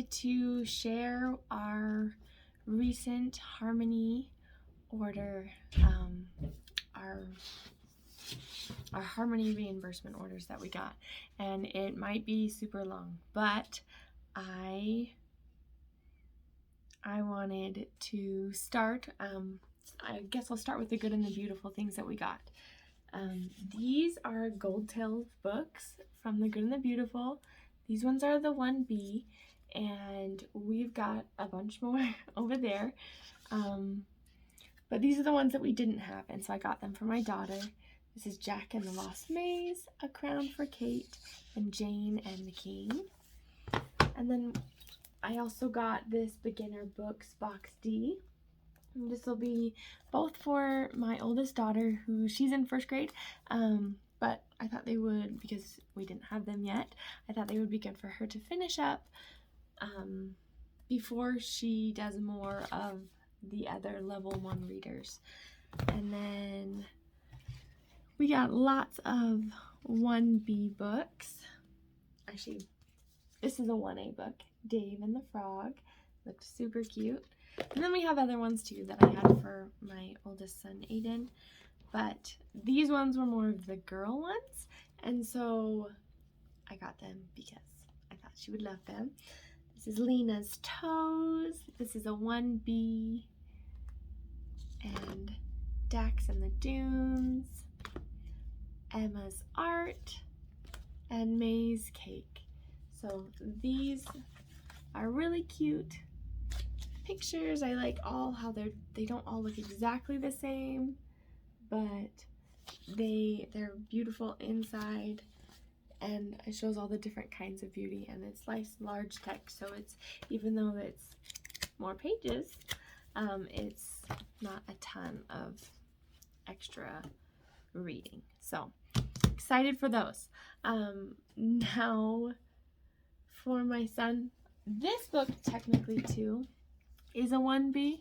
wanted to share our recent Harmony order, our Harmony reimbursement orders that we got, and it might be super long, but I wanted to start. I guess I'll start with the good and the beautiful things that we got. These are Gold Tail books from the Good and the Beautiful. These ones are the 1B, and we've got a bunch more over there. But these are the ones that we didn't have, and so I got them for my daughter. This is Jack and the Lost Maze, A Crown for Kate, and Jane and the King. And then I also got this Beginner Books Box D. And this will be both for my oldest daughter, who she's in 1st grade, but I thought they would, because we didn't have them yet, I thought they would be good for her to finish up before she does more of the other level 1 readers. And then we got lots of 1B books. Actually, this is a 1A book, Dave and the Frog. Looked super cute. And then we have other ones too that I had for my oldest son, Aiden. But these ones were more of the girl ones, and so I got them because I thought she would love them. This is Lena's Toes. This is a 1B. And Dax and the Dunes. Emma's Art. And May's Cake. So these are really cute pictures. I like all how they don't all look exactly the same, but they're beautiful inside, and it shows all the different kinds of beauty, and it's nice large text, so it's, even though it's more pages, it's not a ton of extra reading. So excited for those. Now for my son, this book technically too is a 1B.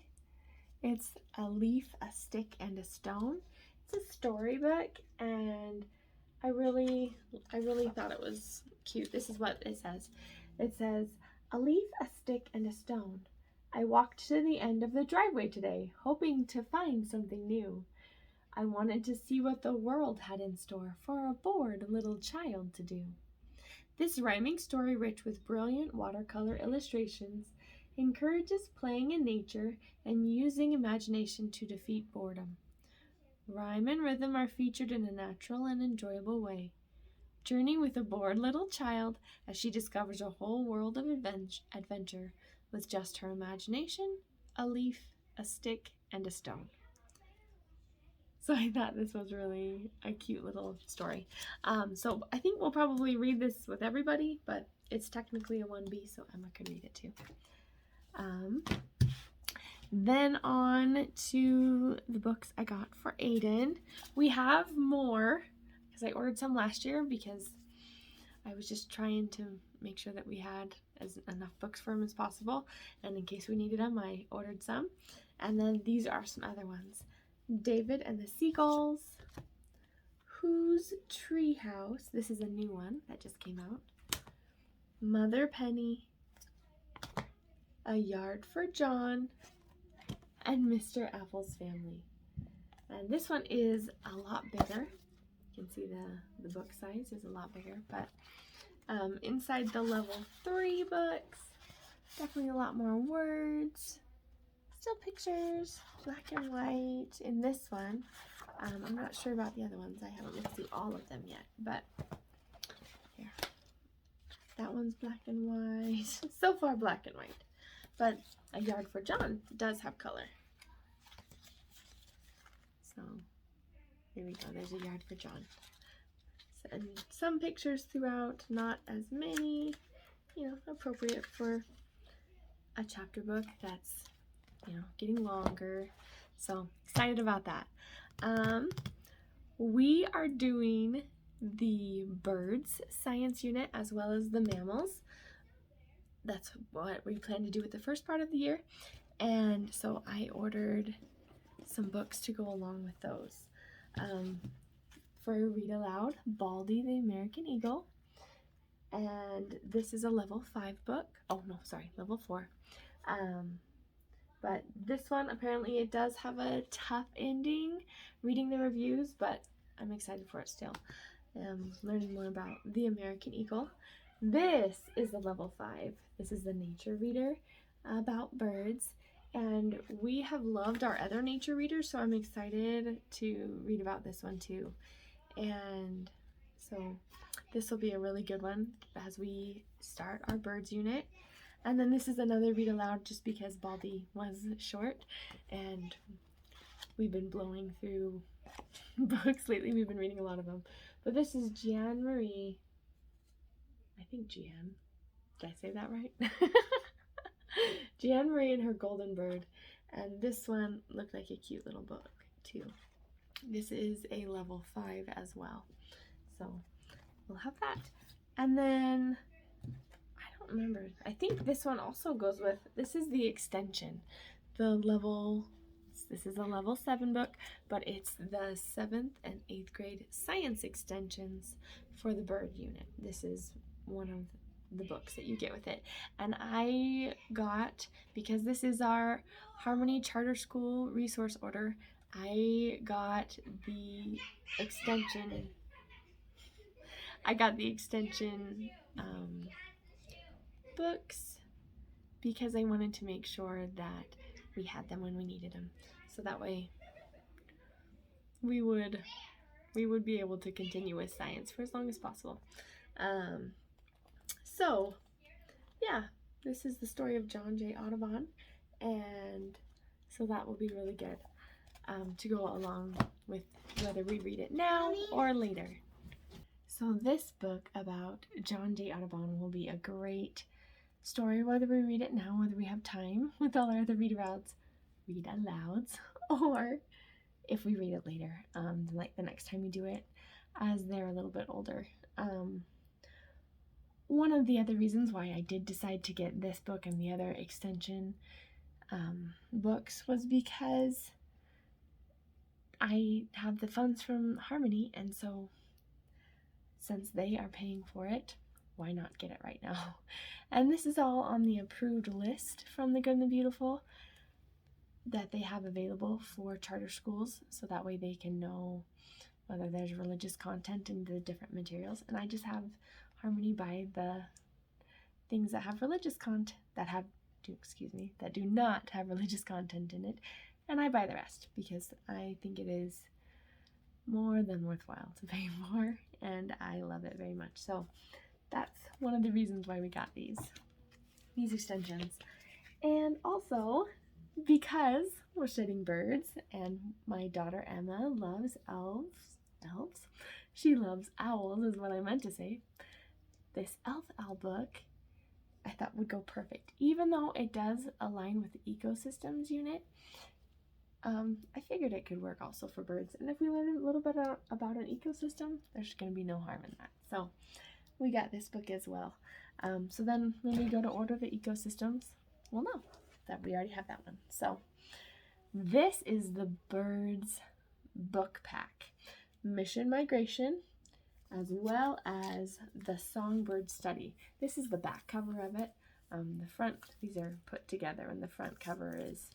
It's A Leaf, a Stick, and a Stone. It's a storybook, and I really thought it was cute. This is what it says. It says, "A leaf, a stick, and a stone. I walked to the end of the driveway today, hoping to find something new. I wanted to see what the world had in store for a bored little child to do. This rhyming story, rich with brilliant watercolor illustrations, encourages playing in nature and using imagination to defeat boredom. Rhyme and rhythm are featured in a natural and enjoyable way. Journey with a bored little child as she discovers a whole world of adventure with just her imagination, a leaf, a stick, and a stone." So I thought this was really a cute little story. So I think we'll probably read this with everybody, but it's technically a 1B, so Emma could read it too. Then on to the books I got for Aiden. We have more, because I ordered some last year because I was just trying to make sure that we had enough books for him as possible, and in case we needed them, I ordered some. And then these are some other ones. David and the Seagulls, Whose Treehouse, this is a new one that just came out, Mother Penny, A Yard for John, and Mr. Apple's Family. And this one is a lot bigger. You can see the book size is a lot bigger, but inside the level 3 books, definitely a lot more words. Still pictures, black and white in this one. I'm not sure about the other ones. I haven't looked through all of them yet, but here. That one's black and white. So far black and white. But A Yard for John does have color. So there we go. There's A Yard for John. And some pictures throughout, not as many, appropriate for a chapter book that's getting longer. So excited about that. We are doing the birds science unit as well as the mammals. That's what we plan to do with the first part of the year. And so I ordered some books to go along with those. For Read Aloud, Baldy the American Eagle, and this is a level 5 book. Oh no, sorry, level 4. But this one, apparently it does have a tough ending, reading the reviews, but I'm excited for it still. Learning more about the American eagle. This is the level 5. This is the nature reader about birds, and we have loved our other nature readers, so I'm excited to read about this one too. And so this will be a really good one as we start our birds unit. And then this is another read aloud just because Baldy was short and we've been blowing through books lately. We've been reading a lot of them. But this is Jan Marie. I think Jan. Did I say that right? Jan Marie and her golden bird. And this one looked like a cute little book too. This is a level 5 as well. So we'll have that. And then remember, I think this one also goes with, this is the extension, this is a level 7 book, but it's the 7th and 8th grade science extensions for the bird unit. This is one of the books that you get with it, and I got, because this is our Harmony Charter School resource order, I got the extension books because I wanted to make sure that we had them when we needed them, so that way we would be able to continue with science for as long as possible. So yeah, this is the story of John J. Audubon, and so that will be really good to go along with whether we read it now or later. So this book about John J. Audubon will be a great story, whether we read it now, whether we have time with all our other read alouds, or if we read it later, like the next time we do it, as they're a little bit older. One of the other reasons why I did decide to get this book and the other extension books was because I have the funds from Harmony, and so since they are paying for it, why not get it right now? And this is all on the approved list from the Good and the Beautiful that they have available for charter schools, so that way they can know whether there's religious content in the different materials. And I just have Harmony buy the things that have religious content, that do not have religious content in it, and I buy the rest because I think it is more than worthwhile to pay for, and I love it very much. So that's one of the reasons why we got these extensions. And also because we're studying birds and my daughter Emma loves elves. She loves owls is what I meant to say. This elf owl book I thought would go perfect. Even though it does align with the ecosystems unit, I figured it could work also for birds. And if we learn a little bit about an ecosystem, there's going to be no harm in that. So we got this book as well. So then when we go to order the ecosystems, we'll know that we already have that one. So this is the birds book pack. Mission Migration, as well as the Songbird Study. This is the back cover of it. The front, these are put together, and the front cover is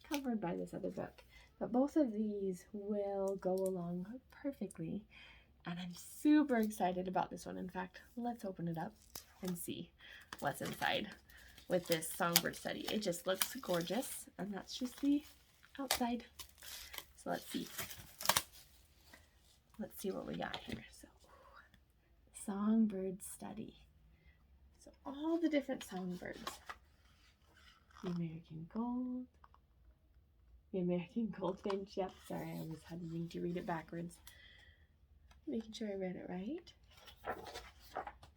covered by this other book. But both of these will go along perfectly, and I'm super excited about this one. In fact, let's open it up and see what's inside with this Songbird Study. It just looks gorgeous, and that's just the outside. So let's see what we got here. So Songbird Study. So all the different songbirds. The American Goldfinch. Yep, sorry, I was having to read it backwards. Making sure I read it right.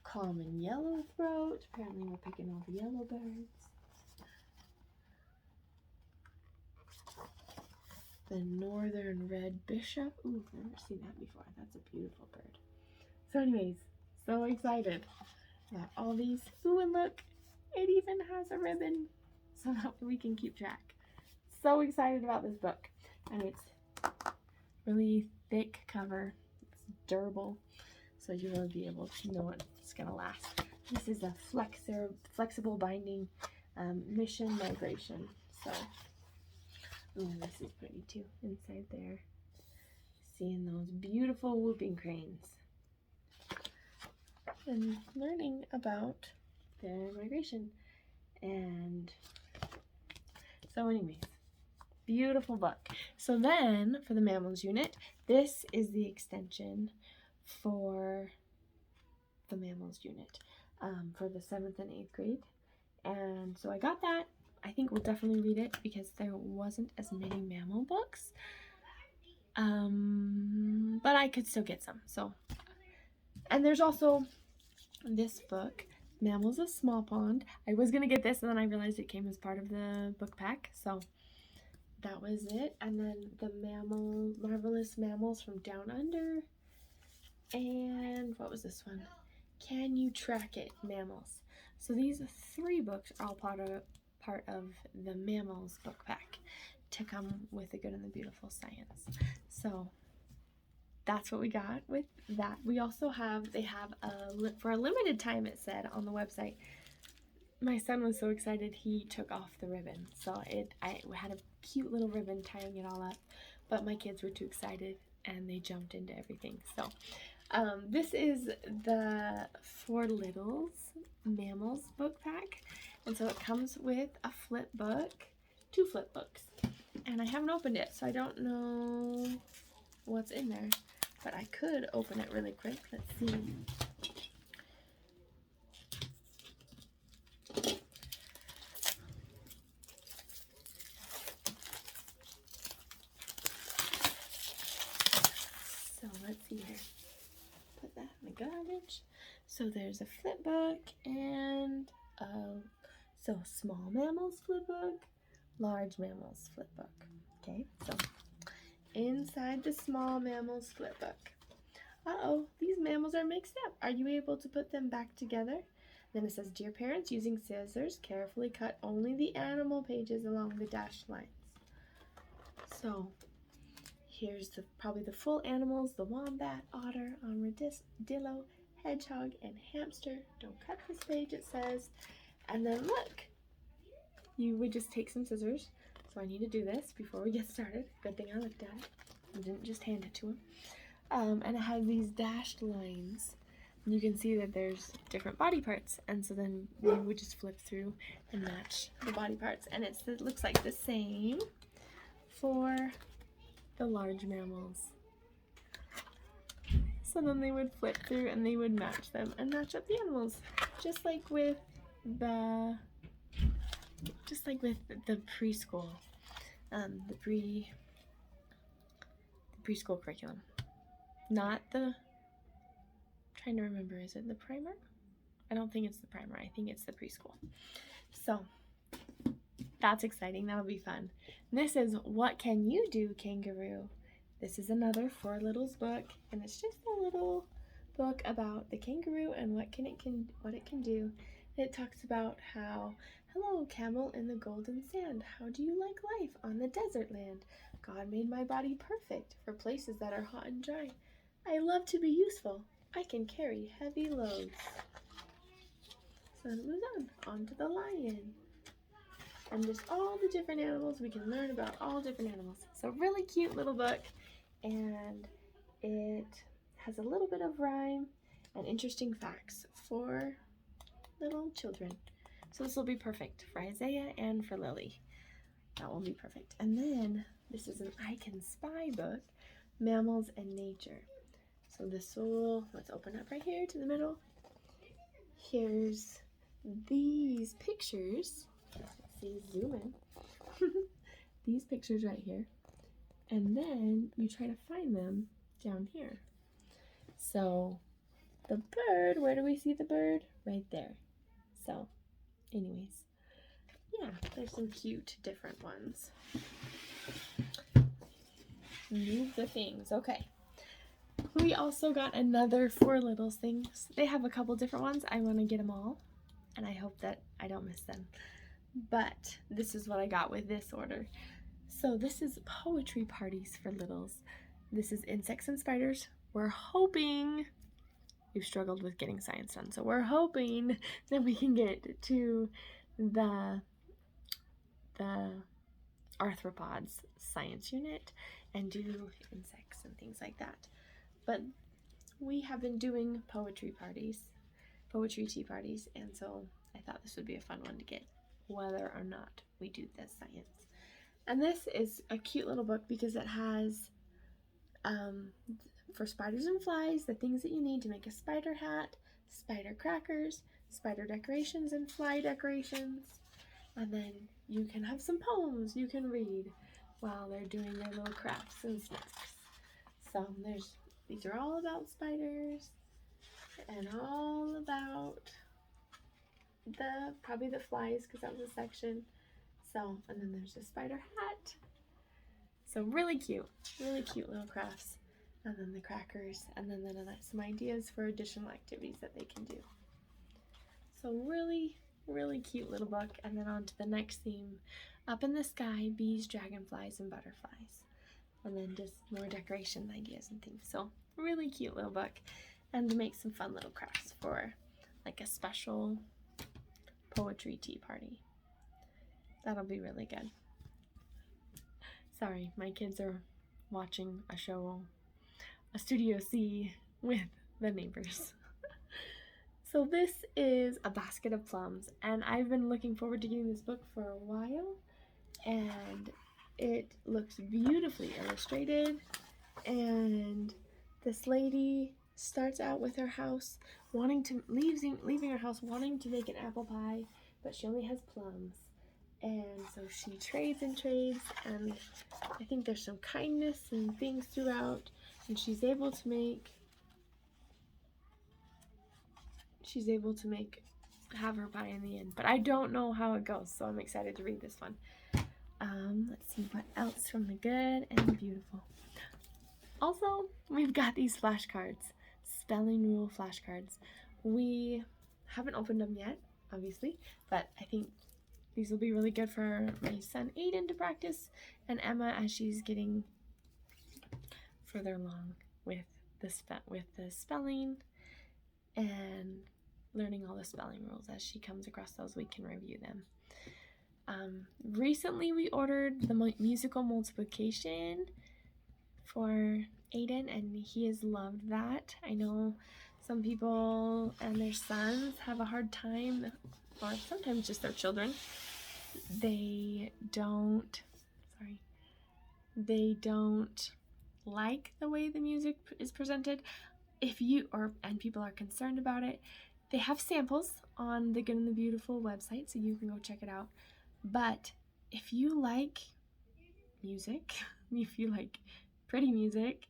Common Yellowthroat. Apparently we're picking all the yellow birds. The Northern Red Bishop. Ooh, I've never seen that before. That's a beautiful bird. So anyways, so excited about all these. Ooh, and look, it even has a ribbon so that we can keep track. So excited about this book. And it's really thick cover. It's durable. so you will be able to know it's gonna last. This is a flexible binding mission migration. So, oh, this is pretty too inside there. Seeing those beautiful whooping cranes and learning about their migration. And so anyways, beautiful book. So then for the mammals unit, this is the extension for the mammals unit for the 7th and 8th grade. And so I got that. I think we'll definitely read it because there wasn't as many mammal books. But I could still get some. So, and there's also this book, Mammals of Small Pond. I was gonna get this and then I realized it came as part of the book pack. So that was it. And then the Marvelous Mammals from Down Under. And what was this one? Can You Track It? Mammals. So these 3 books are all part of the Mammals book pack to come with The Good and the Beautiful Science. So that's what we got with that. We also have, for a limited time, it said on the website, my son was so excited he took off the ribbon. So I had a cute little ribbon tying it all up, but my kids were too excited and they jumped into everything. So this is the For Littles Mammals book pack. And so it comes with a flip book, 2 flip books. And I haven't opened it, so I don't know what's in there. But I could open it really quick. Let's see. So let's see here. Put that in the garbage. So there's a flip book and so small mammals flip book, large mammals flip book. Okay, so inside the small mammals flip book. Uh-oh, these mammals are mixed up. Are you able to put them back together? Then it says, dear parents, using scissors, carefully cut only the animal pages along the dashed lines. So here's probably the full animals: the wombat, otter, armadillo, hedgehog, and hamster. Don't cut this page, it says. And then look, you would just take some scissors. So I need to do this before we get started. Good thing I looked at it. I didn't just hand it to him. And it has these dashed lines. And you can see that there's different body parts. And so then we would just flip through and match the body parts. And it looks like the same for the large mammals. So then they would flip through and they would match them and match up the animals. Just like with the preschool, the preschool curriculum. Not the, trying to remember, is it the primer? I don't think it's the primer. I think it's the preschool. So that's exciting. That'll be fun. This is What Can You Do, Kangaroo? This is another For Littles book, and it's just a little book about the kangaroo and what it can do. It talks about how, hello, camel in the golden sand. How do you like life on the desert land? God made my body perfect for places that are hot and dry. I love to be useful. I can carry heavy loads. So it moves on to the lion. And just all the different animals. We can learn about all different animals. So really cute little book. And it has a little bit of rhyme and interesting facts for little children. So this will be perfect for Isaiah and for Lily. That will be perfect. And then this is an I Can Spy book, Mammals and Nature. So this will, let's open up right here to the middle. Here's these pictures. Let's see, zoom in. These pictures right here. And then you try to find them down here. So the bird, where do we see the bird? Right there. So anyways, yeah, there's some cute different ones. Move the things. Okay. We also got another For Littles things. They have a couple different ones. I want to get them all, and I hope that I don't miss them. But this is what I got with this order. So this is Poetry Parties for Littles. This is Insects and Spiders. We're hoping we've struggled with getting science done. So we're hoping that we can get to the arthropods science unit and do insects and things like that. But we have been doing poetry tea parties, and so I thought this would be a fun one to get, whether or not we do this science. And this is a cute little book because it has for spiders and flies, the things that you need to make a spider hat, spider crackers, spider decorations, and fly decorations. And then you can have some poems you can read while they're doing their little crafts and snacks. So these are all about spiders and all about probably the flies, because that was a section. So, and then there's a spider hat. So really cute little crafts. And then the crackers, and then some ideas for additional activities that they can do. So really cute little book. And then on to the next theme, up in the sky, bees, dragonflies, and butterflies. And then just more decoration ideas and things. So really cute little book, and to make some fun little crafts for like a special poetry tea party. That'll be really good. Sorry, my kids are watching a show, a Studio C with the neighbors. So this is A Basket of Plums, and I've been looking forward to getting this book for a while, and it looks beautifully illustrated. And this lady starts out with her house leaving her house wanting to make an apple pie, but she only has plums. And so she trades and trades, and I think there's some kindness and things throughout, and she's able to have her pie in the end. But I don't know how it goes, so I'm excited to read this one. Let's see what else from the good and beautiful. Also, we've got these flashcards, spelling rule flashcards. We haven't opened them yet, obviously, but I think these will be really good for my son Aiden to practice, and Emma as she's getting further along with the spelling and learning all the spelling rules. As she comes across those, we can review them. Recently we ordered the musical multiplication for Aiden, and he has loved that. I know some people and their sons have a hard time, or sometimes just their children. They don't like the way the music is presented. And people are concerned about it, they have samples on the Good and the Beautiful website, so you can go check it out. But if you like music, if you like pretty music,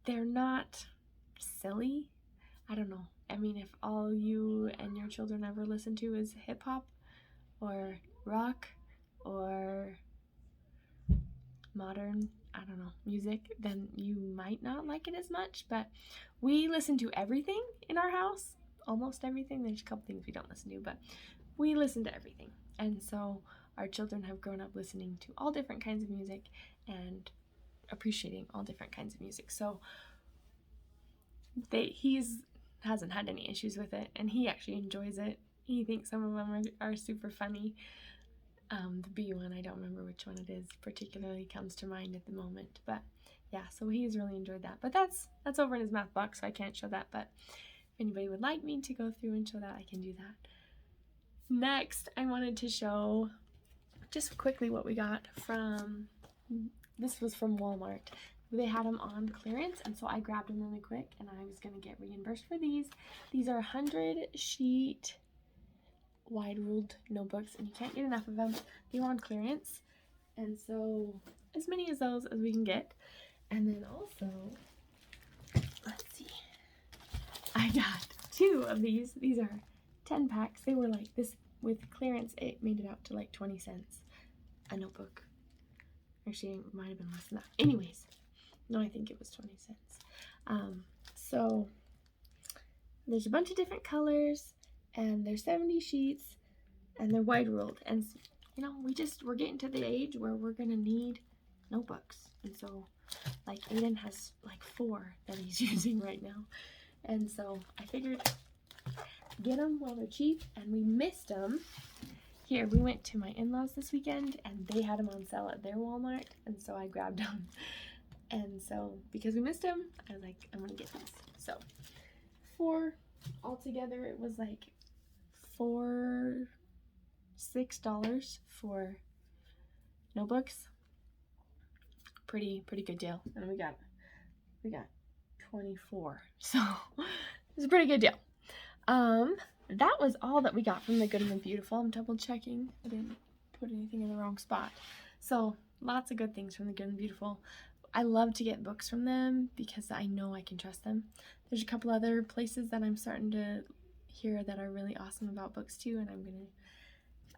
they're not silly. I don't know. I mean, if all you and your children ever listen to is hip hop or rock or modern, I don't know, music, then you might not like it as much. But we listen to everything in our house, almost everything. There's a couple things we don't listen to, but we listen to everything. And so our children have grown up listening to all different kinds of music and appreciating all different kinds of music. So he hasn't had any issues with it, and he actually enjoys it. He thinks some of them are super funny. The B one, I don't remember which one it is particularly comes to mind at the moment, but yeah, so he's really enjoyed that. But that's over in his math box, so I can't show that, but if anybody would like me to go through and show that, I can do that. Next, I wanted to show just quickly what we got from, this was from Walmart. They had them on clearance, and so I grabbed them really quick, and I was going to get reimbursed for these. These are 100-sheet wide-ruled notebooks, and you can't get enough of them. They were on clearance, and so as many of those as we can get. And then also, let's see, I got 2 of these. These are 10 packs. They were like this with clearance. It made it out to like 20 cents a notebook. Actually, it might have been less than that. Anyways, no, I think it was 20 cents. So there's a bunch of different colors, and there's 70 sheets, and they're wide ruled. And you know, we're getting to the age where we're gonna need notebooks, and so like Aiden has like 4 that he's using right now, And so I figured get them while they're cheap, and we missed them. Here, we went to my in-laws this weekend and they had them on sale at their Walmart, and so I grabbed them. And so because we missed them, I was like, I'm gonna get these. So for altogether, it was like $6 for notebooks. Pretty good deal. And we got 24, so it's a pretty good deal. That was all that we got from the Good and the Beautiful. I'm double checking I didn't put anything in the wrong spot. So lots of good things from the Good and Beautiful. I love to get books from them because I know I can trust them. There's a couple other places that I'm starting to hear that are really awesome about books too, and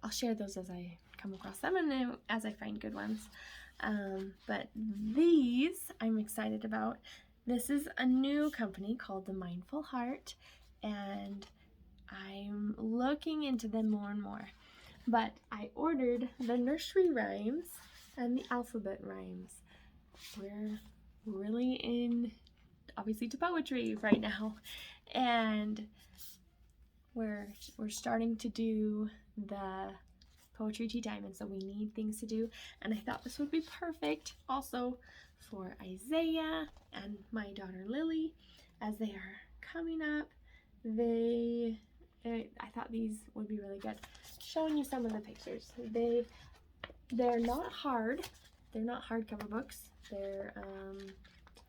I'll share those as I come across them and then as I find good ones. But these I'm excited about. This is a new company called The Mindful Heart, and I'm looking into them more and more. But I ordered the nursery rhymes and the alphabet rhymes. We're really in, obviously, to poetry right now, and we're starting to do the poetry tea time, and so we need things to do, and I thought this would be perfect also for Isaiah and my daughter Lily as they are coming up. I thought these would be really good. Showing you some of the pictures. They're not hard. They're not hardcover books. They're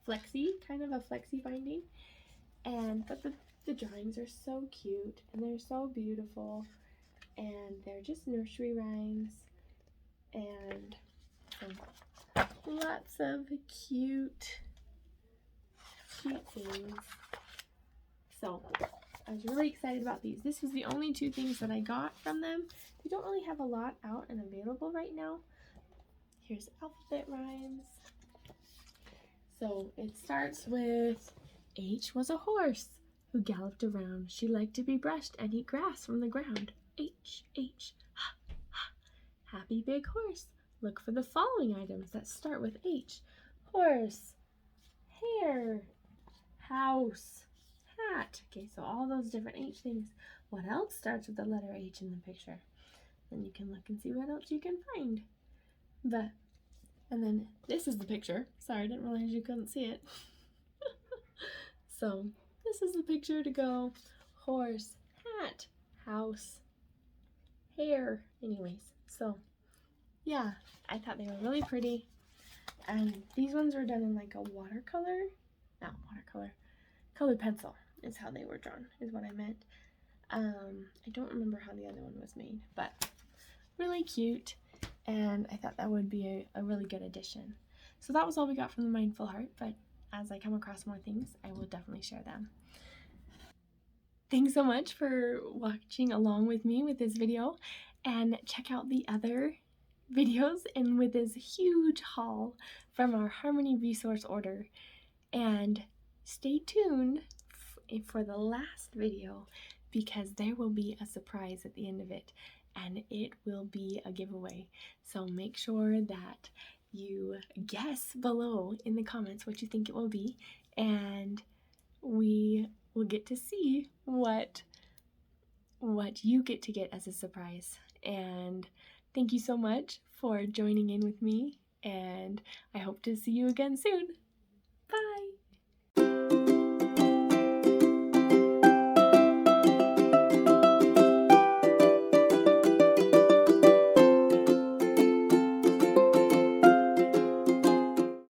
flexi, kind of a flexi binding, but the drawings are so cute and they're so beautiful, and they're just nursery rhymes and lots of cute things. So I was really excited about these. This was the only two things that I got from them. They don't really have a lot out and available right now. Here's alphabet rhymes. So it starts with, H was a horse who galloped around. She liked to be brushed and eat grass from the ground. H, ha, ha. Happy big horse. Look for the following items that start with H. Horse, hare, house, hat. Okay, so all those different H things. What else starts with the letter H in the picture? Then you can look and see what else you can find. And then this is the picture. Sorry, I didn't realize you couldn't see it. So this is the picture to go. Horse, hat, house, hare. Anyways, so yeah, I thought they were really pretty. And these ones were done in like a colored pencil is how they were drawn, is what I meant. I don't remember how the other one was made, but really cute, and I thought that would be a really good addition. So that was all we got from the Mindful Heart, but as I come across more things, I will definitely share them. Thanks so much for watching along with me with this video, and check out the other videos and with this huge haul from our Harmony resource order, and stay tuned for the last video because there will be a surprise at the end of it, and it will be a giveaway. So make sure that you guess below in the comments what you think it will be, and we will get to see what you get to get as a surprise. And thank you so much for joining in with me, and I hope to see you again soon.